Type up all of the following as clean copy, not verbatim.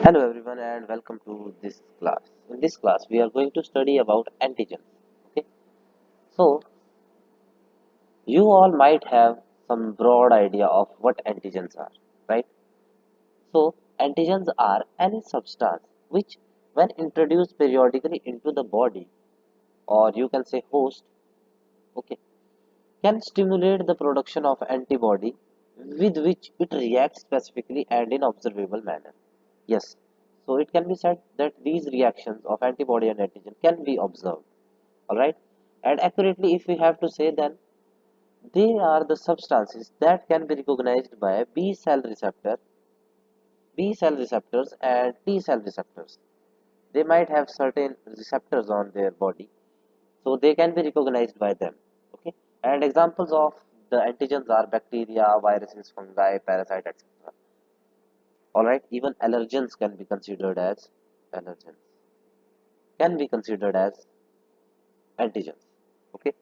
Hello everyone and welcome to this class. In this class we are going to study about antigens. Okay. So you all might have some broad idea of what antigens are, right? So antigens are any substance which when introduced periodically into the body or you can say host, okay, can stimulate the production of antibody with which it reacts specifically and in observable manner. Yes. So it can be said that these reactions of antibody and antigen can be observed. Alright. And accurately, if we have to say, then they are the substances that can be recognized by B cell receptors and T cell receptors. They might have certain receptors on their body, so they can be recognized by them. Okay. And examples of the antigens are bacteria, viruses, fungi, parasite, etc. Alright, even allergens can be considered as allergens, can be considered as antigens. Okay.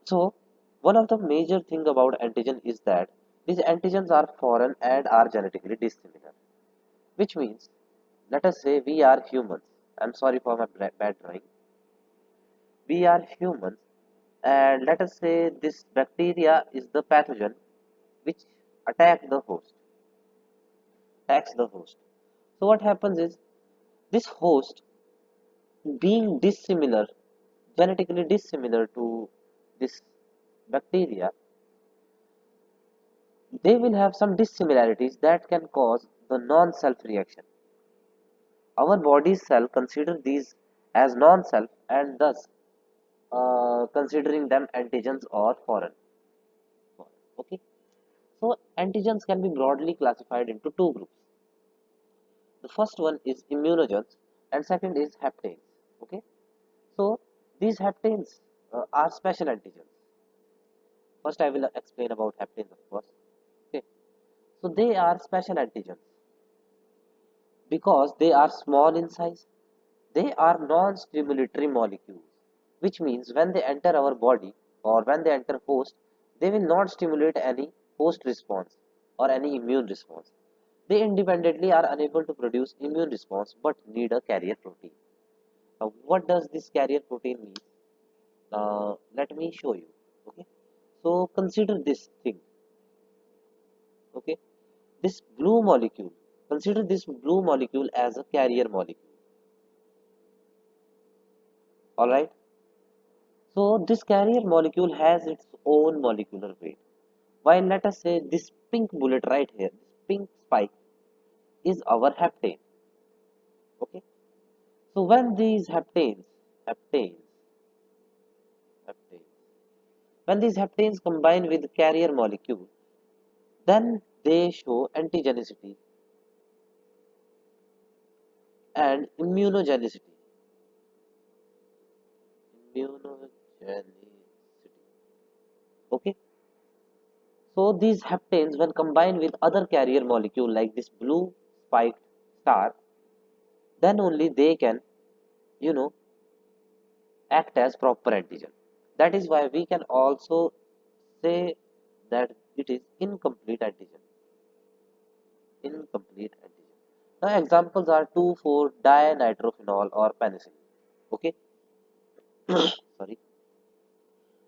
So, one of the major thing about antigen is that these antigens are foreign and are genetically dissimilar, which means, let us say we are humans. I'm sorry for my bad drawing. We are humans, and let us say this bacteria is the pathogen which attack the host, attacks the host. So what happens is this host being dissimilar, genetically dissimilar to this bacteria, they will have some dissimilarities that can cause the non-self reaction. Our body's cell consider these as non-self and thus considering them antigens or foreign. Okay, so antigens can be broadly classified into two groups. The first one is immunogens and second is haptanes. Okay, so these haptanes are special antigens. First, I will explain about haptanes, of course. Okay, so they are special antigens because they are small in size. They are non-stimulatory molecules, which means when they enter our body or when they enter host, they will not stimulate any host response or any immune response. They independently are unable to produce immune response but need a carrier protein. Now, what does this carrier protein mean? Let me show you. Okay, so consider this thing. Okay, this blue molecule. Consider this blue molecule as a carrier molecule. All right. So this carrier molecule has its own molecular weight. While let us say this pink bullet right here, this pink spike is our haptane. Okay. So when these haptanes, haptanes, when these haptanes combine with the carrier molecule, then they show antigenicity and immunogenicity. Immunogenicity. Okay. So these haptanes, when combined with other carrier molecule like this blue spiked star, then only they can, you know, act as proper antigen. That is why we can also say that it is incomplete antigen. Incomplete antigen. Now examples are 2,4-dinitrophenol or penicillin. Okay, sorry.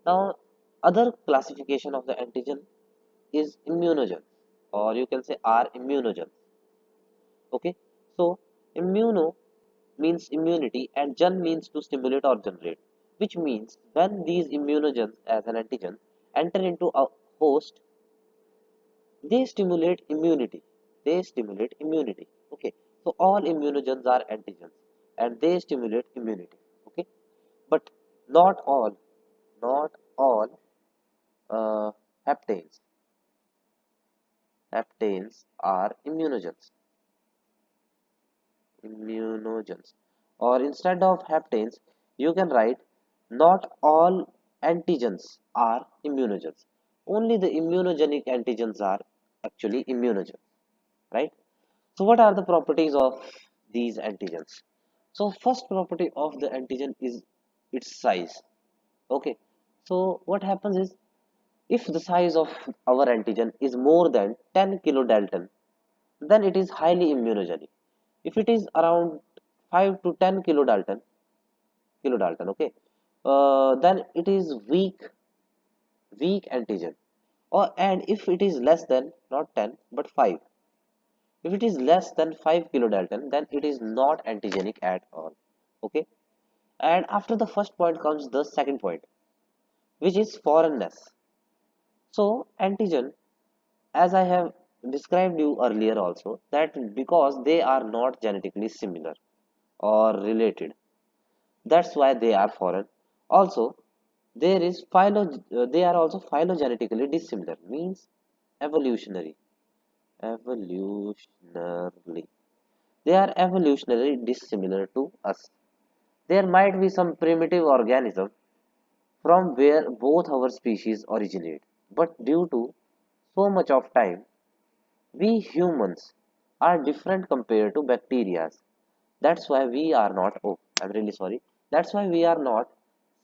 Now other classification of the antigen is immunogen, or you can say are immunogen. Okay, so immuno means immunity and gen means to stimulate or generate, which means when these immunogens as an antigen enter into a host, they stimulate immunity. They stimulate immunity. Okay, so all immunogens are antigens and they stimulate immunity. Okay, but not all, not all haptanes. Haptanes are immunogens. Or instead of haptanes, you can write not all antigens are immunogens. Only the immunogenic antigens are actually immunogens, right? So what are the properties of these antigens? So first property of the antigen is its size. Okay. So what happens is if the size of our antigen is more than 10 kilodalton, then it is highly immunogenic. If it is around 5 to 10 kilodalton, okay, then it is weak antigen. Or and if it is less than not 10 but 5, if it is less than 5 kilodalton, then it is not antigenic at all. Okay, and after the first point comes the second point, which is foreignness. So antigen, as I have described you earlier also, that because they are not genetically similar or related, that's why they are foreign. Also, they are also phylogenetically dissimilar, means evolutionary. Evolutionarily, they are evolutionarily dissimilar to us. There might be some primitive organism from where both our species originate, but due to so much of time, we humans are different compared to bacteria. That's why we are not, oh, I'm really sorry. That's why we are not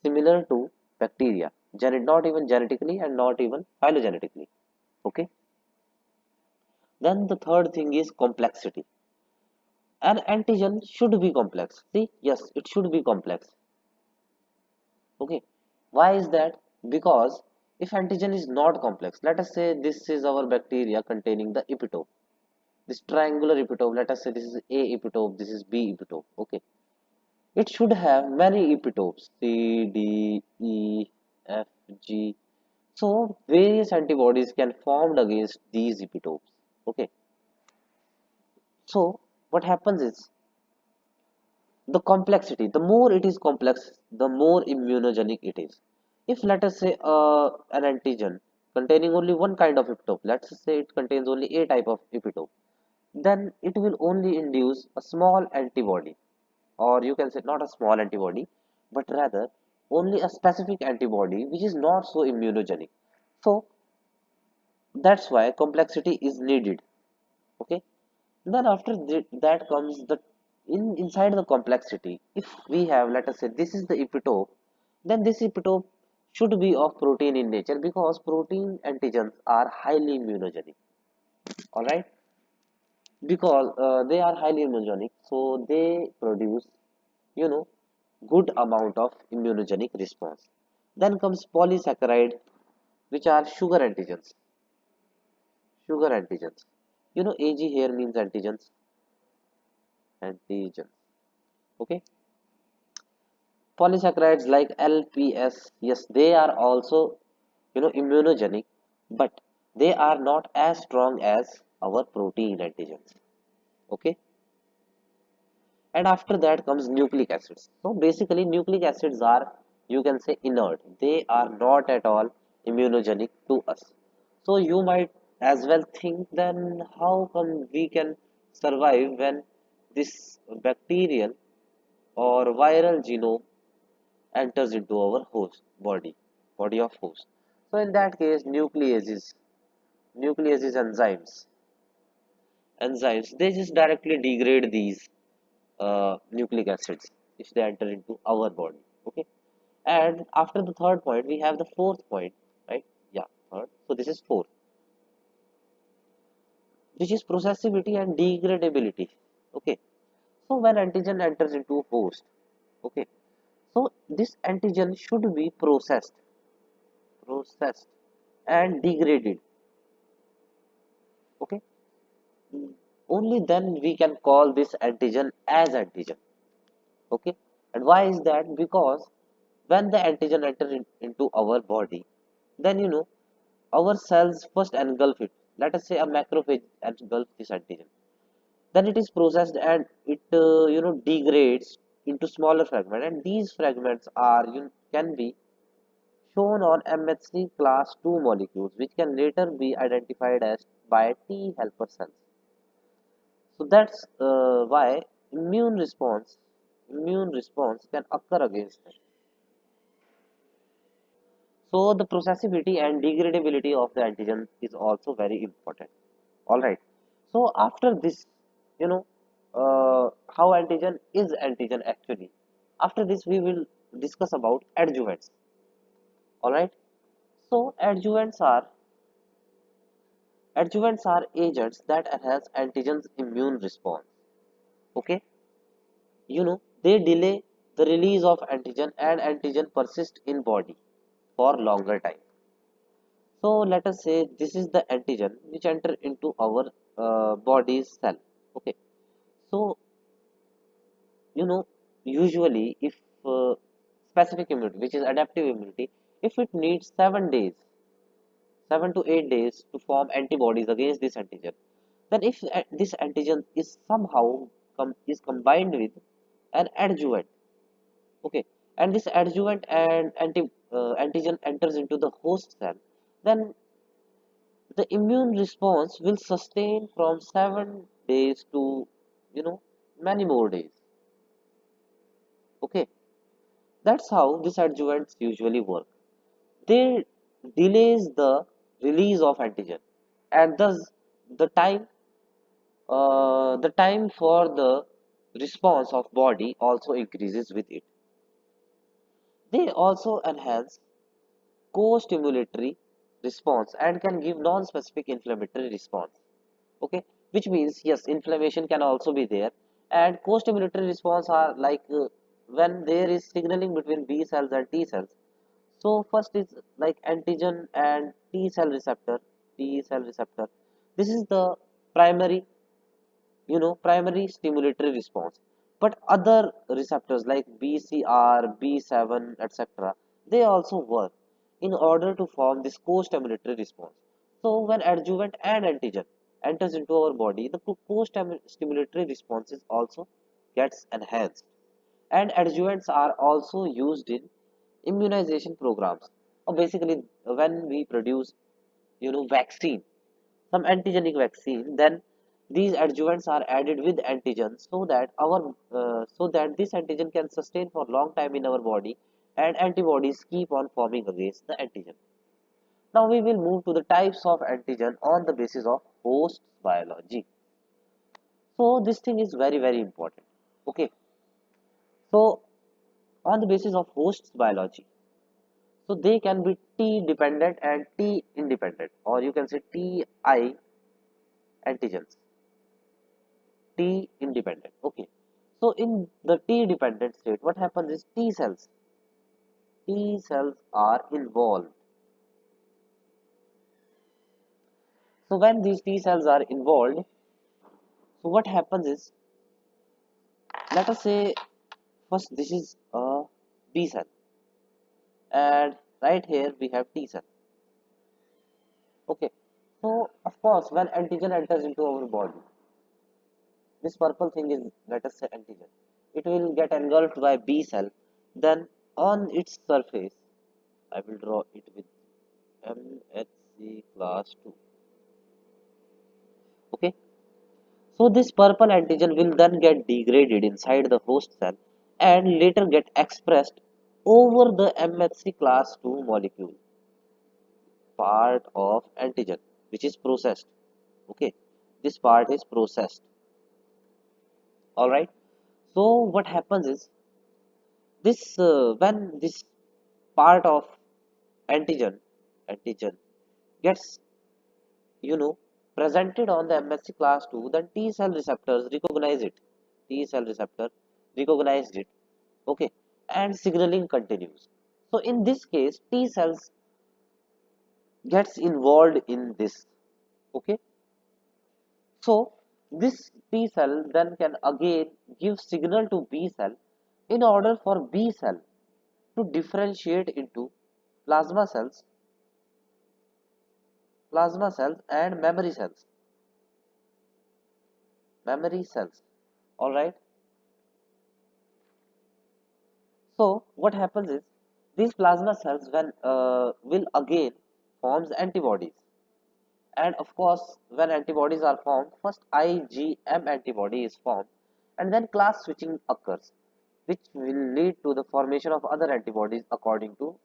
similar to bacteria, not even genetically and not even phylogenetically. Okay. Then the third thing is complexity. An antigen should be complex. See, yes, it should be complex. Okay. Why is that? Because if antigen is not complex, let us say this is our bacteria containing the epitope. This triangular epitope, let us say this is A epitope, this is B epitope. Okay. It should have many epitopes C, D, E, F, G. So various antibodies can formed against these epitopes. Okay. So what happens is the complexity. The more it is complex, the more immunogenic it is. If let us say an antigen containing only one kind of epitope, let's say it contains only a type of epitope, then it will only induce a small antibody, or you can say not a small antibody, but rather only a specific antibody which is not so immunogenic. So that's why complexity is needed. Okay. Then after that comes the inside the complexity. If we have, let us say, this is the epitope, then this epitope should be of protein in nature because protein antigens are highly immunogenic. All right, because they are highly immunogenic, so they produce, you know, good amount of immunogenic response. Then comes polysaccharide, which are sugar antigens. Sugar antigens. You know, Ag here means antigens. Antigens. Okay. Polysaccharides like LPS, yes, they are also, immunogenic, but they are not as strong as our protein antigens. Okay. And after that comes nucleic acids. So basically, nucleic acids are, you can say, inert. They are not at all immunogenic to us. So you might as well think, then how come we can survive when this bacterial or viral genome enters into our host body of host? So in that case, nucleases enzymes, they just directly degrade these nucleic acids if they enter into our body. Okay. And after the third point, we have the fourth point, right? Yeah, third. So this is fourth, which is processability and degradability. Okay. So when antigen enters into host, okay, so this antigen should be processed and degraded. Okay. Mm. Only then we can call this antigen as antigen. Okay. And why is that? Because when the antigen enters into our body, then our cells first engulf it. Let us say a macrophage engulfs this antigen. Then it is processed and it degrades into smaller fragments, and these fragments are can be shown on MHC class 2 molecules, which can later be identified as by T helper cells. So that's why immune response can occur against them. So the processability and degradability of the antigen is also very important. All right. So after this, you know, how antigen is antigen actually. After this, we will discuss about adjuvants. All right. So Adjuvants are agents that enhance antigen's immune response. Okay, they delay the release of antigen and antigen persist in body for longer time. So let us say this is the antigen which enter into our body's cell. Okay, so you know usually if specific immunity, which is adaptive immunity, if it needs 7 days, 7 to 8 days to form antibodies against this antigen, then if this antigen is somehow is combined with an adjuvant, okay, and this adjuvant and antigen enters into the host cell, then the immune response will sustain from 7 days to you know many more days. Okay, that's how these adjuvants usually work. They delays the release of antigen, and thus the time for the response of body also increases with it. They also enhance co-stimulatory response and can give non-specific inflammatory response. Okay, which means yes, inflammation can also be there, and co-stimulatory response are like when there is signaling between B cells and T cells. So first is like antigen and T cell receptor. This is the primary primary stimulatory response. But other receptors like BCR, B7, etc., they also work in order to form this co-stimulatory response. So when adjuvant and antigen enters into our body, the co-stimulatory responses also gets enhanced. And adjuvants are also used in immunization programs. Or basically, when we produce, vaccine, some antigenic vaccine, then these adjuvants are added with antigens so that this antigen can sustain for long time in our body and antibodies keep on forming against the antigen. Now we will move to the types of antigen on the basis of host biology. So this thing is very very important. Okay, so on the basis of host biology, so they can be T dependent and T independent, or you can say Ti antigens. T independent. Okay. So in the T dependent state, what happens is T cells are involved. So when these T cells are involved, so what happens is, let us say first this is a B cell, and right here we have T cell. Okay. So of course when antigen enters into our body, this purple thing is, let us say, antigen. It will get engulfed by B cell. Then on its surface, I will draw it with MHC class 2. Okay, so this purple antigen will then get degraded inside the host cell and later get expressed over the MHC class 2 molecule, part of antigen, which is processed. Okay, this part is processed. All right. So what happens is this when this part of antigen gets presented on the MSC class 2, then T cell receptors recognize it. T cell receptor recognized it. Okay, and signaling continues. So in this case, T cells gets involved in this. Okay, so this T cell then can again give signal to B cell in order for B cell to differentiate into plasma cells, and memory cells. All right. So what happens is these plasma cells when will again forms antibodies, and of course when antibodies are formed, first IgM antibody is formed, and then class switching occurs, which will lead to the formation of other antibodies according to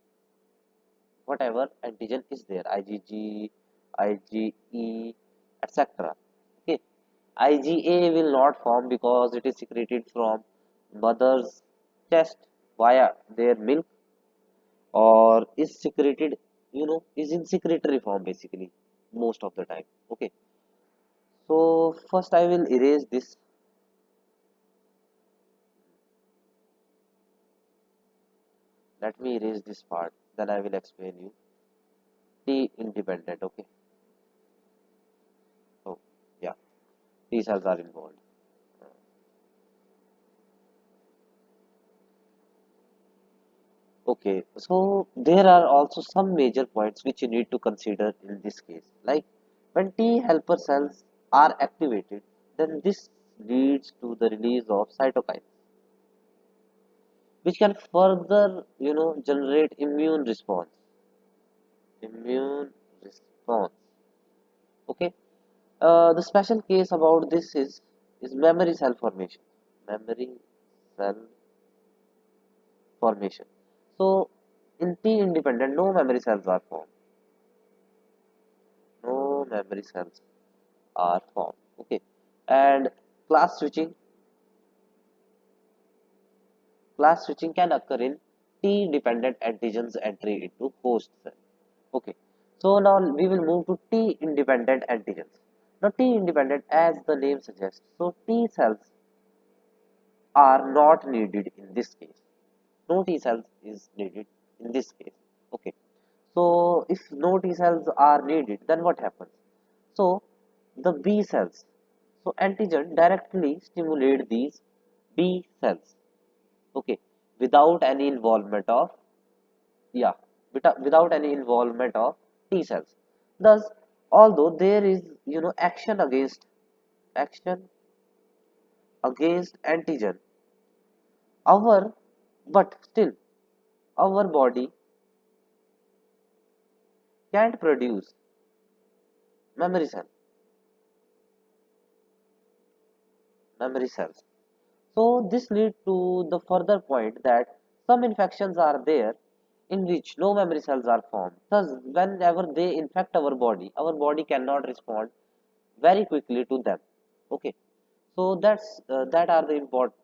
whatever antigen is there, IgG, IgE, etc. Okay, IgA will not form because it is secreted from mother's chest via their milk, or is secreted, is in secretory form basically. most of the time. Okay, so first I will erase this. Let me erase this part, then I will explain you. T independent. Okay, so yeah, T cells are involved. Okay, so there are also some major points which you need to consider in this case. Like when T helper cells are activated, then this leads to the release of cytokines, which can further, generate immune response. Immune response. Okay. The special case about this is memory cell formation. Memory cell formation. So in T independent, no memory cells are formed. No memory cells are formed. Okay, and class switching class switching can occur in T dependent antigens entry into host cell. Okay, so now we will move to T independent antigens. Now T independent, as the name suggests, so T cells are not needed in this case. No T cells is needed in this case. Okay, so if no T cells are needed, then what happens? So the B cells, so antigen directly stimulate these B cells. Okay, without any involvement of, yeah, without any involvement of T cells. Thus, although there is, action against antigen, our but still our body can't produce memory cell memory cells. So this leads to the further point that some infections are there in which no memory cells are formed. Thus, whenever they infect our body cannot respond very quickly to them. Okay, so that are the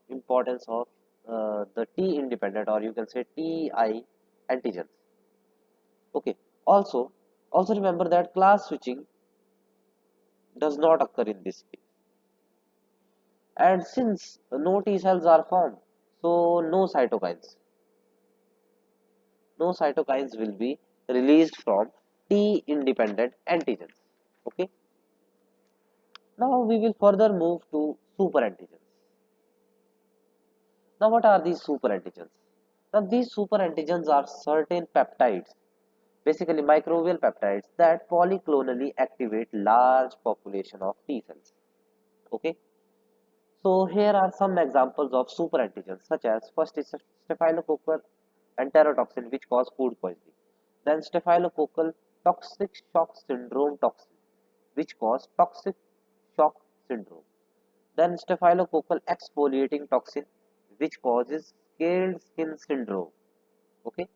importance of the T independent, or you can say TI antigens. Okay, also remember that class switching does not occur in this case. And since no T cells are formed, so no cytokines will be released from T independent antigens. Okay. Now we will further move to superantigens. Now what are these superantigens? Now these superantigens are certain peptides, basically microbial peptides that polyclonally activate large population of T cells. Okay. So here are some examples of superantigens, such as first is staphylococcal enterotoxin, which cause food poisoning. Then staphylococcal toxic shock syndrome toxin, which cause toxic shock syndrome. Then staphylococcal exfoliating toxin, which causes scaled skin syndrome. Okay,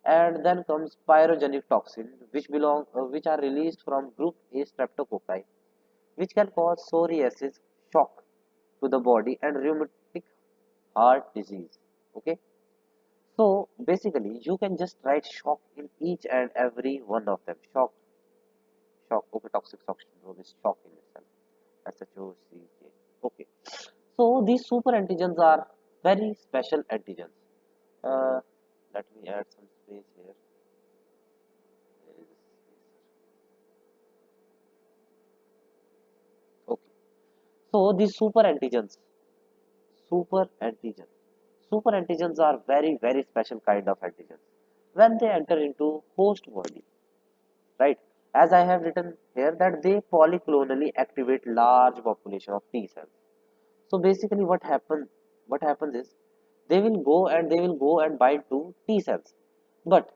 and then comes pyrogenic toxin, which are released from group A streptococci, which can cause psoriasis, shock to the body, and rheumatic heart disease. Okay, so basically you can just write shock in each and every one of them. Shock. Okay, toxic shock syndrome is shock in itself. SHOCK. Okay, so these super antigens are very special antigens. uh, Let me add some space here. There is okay, so these super antigens super antigens are very special kind of antigens when they enter into host body, right? As I have written here that they polyclonally activate large population of T cells. So basically what happens is they will go and bind to T cells. But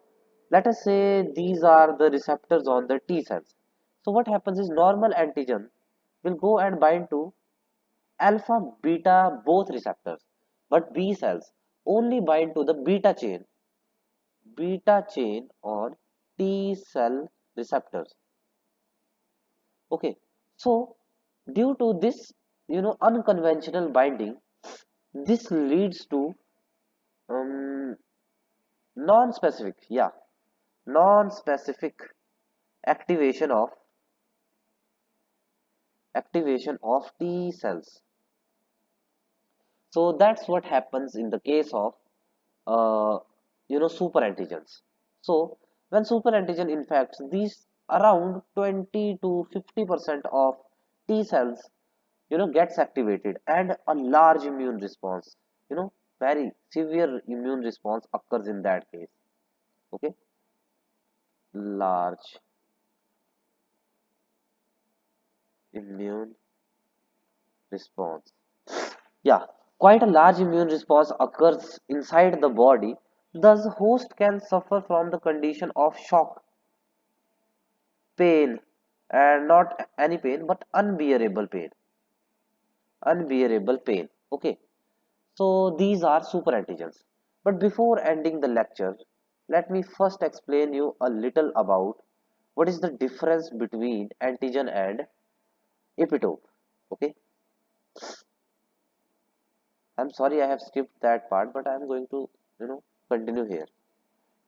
let us say these are the receptors on the T cells. So what happens is normal antigen will go and bind to alpha beta both receptors, but B cells only bind to the beta chain on T cell receptors. Okay, so due to this, unconventional binding, this leads to um, non-specific, yeah, non-specific activation of activation of T cells. So that's what happens in the case of uh, superantigens. So when superantigen infects, these around 20 to 50% of T cells gets activated, and a large immune response, very severe immune response occurs in that case. Okay, large immune response. Yeah, quite a large immune response occurs inside the body. Thus, host can suffer from the condition of shock, pain, and not any pain, but unbearable pain. Unbearable pain. Okay, so these are superantigens. But before ending the lecture, let me first explain you a little about what is the difference between antigen and epitope. Okay, I'm sorry I have skipped that part, but I'm going to continue here.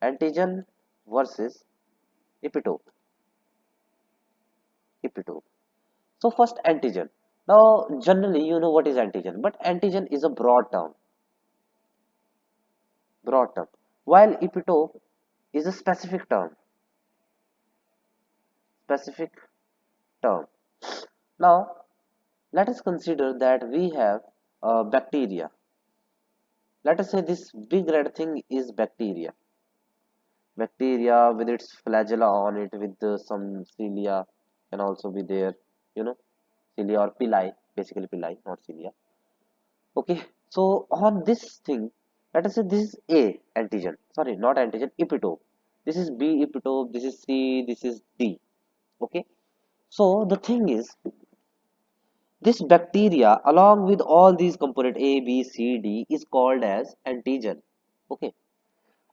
Antigen versus epitope. Epitope. So first antigen. Now generally you know what is antigen, but antigen is a broad term. Broad term. While epitope is a specific term. Specific term. Now let us consider that we have bacteria. Let us say this big red thing is bacteria. Bacteria with its flagella on it, with some cilia can also be there. You know, cilia or pili, basically pili, not cilia. Okay, so on this thing, let us say this is A antigen. Sorry, not antigen, epitope. This is B epitope. This is C. This is D. Okay, so the thing is, this bacteria, along with all these component A, B, C, D, is called as antigen. Okay,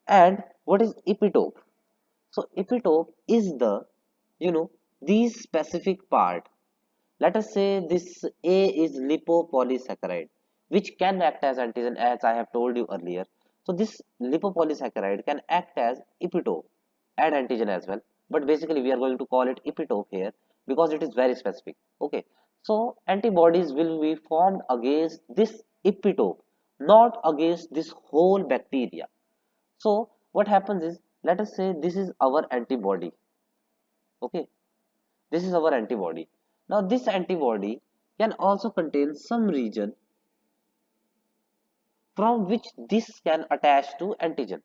and what is epitope? So epitope is the, these specific part. Let us say this A is lipopolysaccharide, which can act as antigen, as I have told you earlier. So this lipopolysaccharide can act as epitope and antigen as well. But basically we are going to call it epitope here because it is very specific. Okay. So antibodies will be formed against this epitope, not against this whole bacteria. So what happens is, let us say this is our antibody. Okay, this is our antibody. Now this antibody can also contain some region from which this can attach to antigen.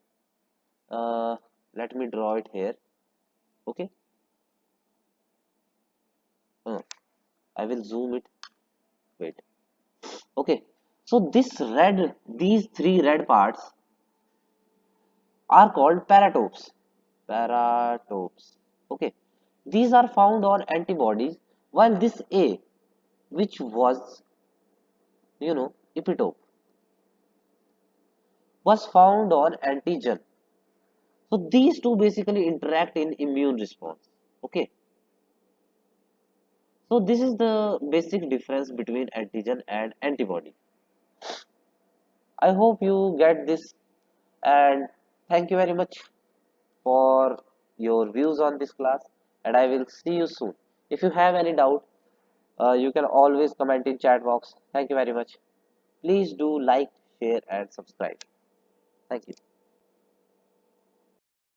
Uh, Let me draw it here. Okay, I will zoom it. Wait. Okay, so these three red parts are called paratopes. Paratopes. Okay, these are found on antibodies, while this A, which was epitope, was found on antigen. So these two basically interact in immune response. Okay, so this is the basic difference between antigen and antibody. I hope you get this, and thank you very much for your views on this class, and I will see you soon. If you have any doubt, you can always comment in chat box. Thank you very much. Please do like, share and subscribe. Thank you.